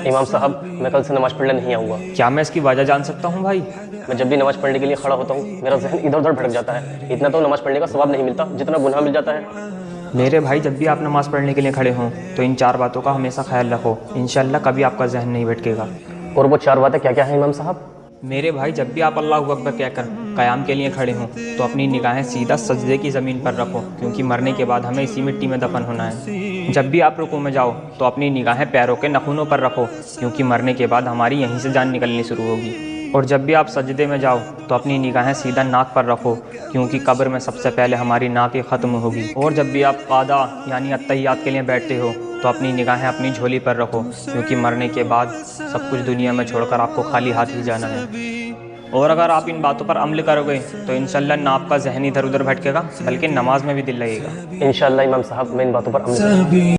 इमाम साहब, मैं कल से नमाज पढ़ने नहीं आऊँगा। क्या मैं इसकी वजह जान सकता हूँ भाई? मैं जब भी नमाज पढ़ने के लिए खड़ा होता हूँ मेरा जहन इधर उधर भटक जाता है। इतना तो नमाज पढ़ने का सवाब नहीं मिलता जितना गुनाह मिल जाता है। मेरे भाई, जब भी आप नमाज़ पढ़ने के लिए खड़े हों तो इन 4 बातों का हमेशा ख्याल रखो। इंशाअल्लाह कभी आपका जहन नहीं भटकेगा। और वो 4 बातें क्या क्या हैं इमाम साहब? मेरे भाई, जब भी आप अल्लाहु अकबर कहकर क़याम के लिए खड़े हों तो अपनी निगाहें सीधा सजदे की ज़मीन पर रखो, क्योंकि मरने के बाद हमें इसी मिट्टी में दफन होना है। जब भी आप रुकू में जाओ तो अपनी निगाहें पैरों के नखूनों पर रखो, क्योंकि मरने के बाद हमारी यहीं से जान निकलनी शुरू होगी। और जब भी आप सजदे में जाओ तो अपनी निगाहें सीधा नाक पर रखो, क्योंकि कब्र में सबसे पहले हमारी नाक ही ख़त्म होगी। और जब भी आप क़ादा यानी अत्तहियात के लिए बैठते हो तो अपनी निगाहें अपनी झोली पर रखो, क्योंकि मरने के बाद सब कुछ दुनिया में छोड़कर आपको खाली हाथ ही जाना है। और अगर आप इन बातों पर अमल करोगे तो इंशाअल्लाह ना आपका ज़हन इधर उधर भटकेगा, बल्कि नमाज में भी दिल लगेगा। इंशाअल्लाह इमाम साहब, मैं इन बातों पर अमल करूंगा।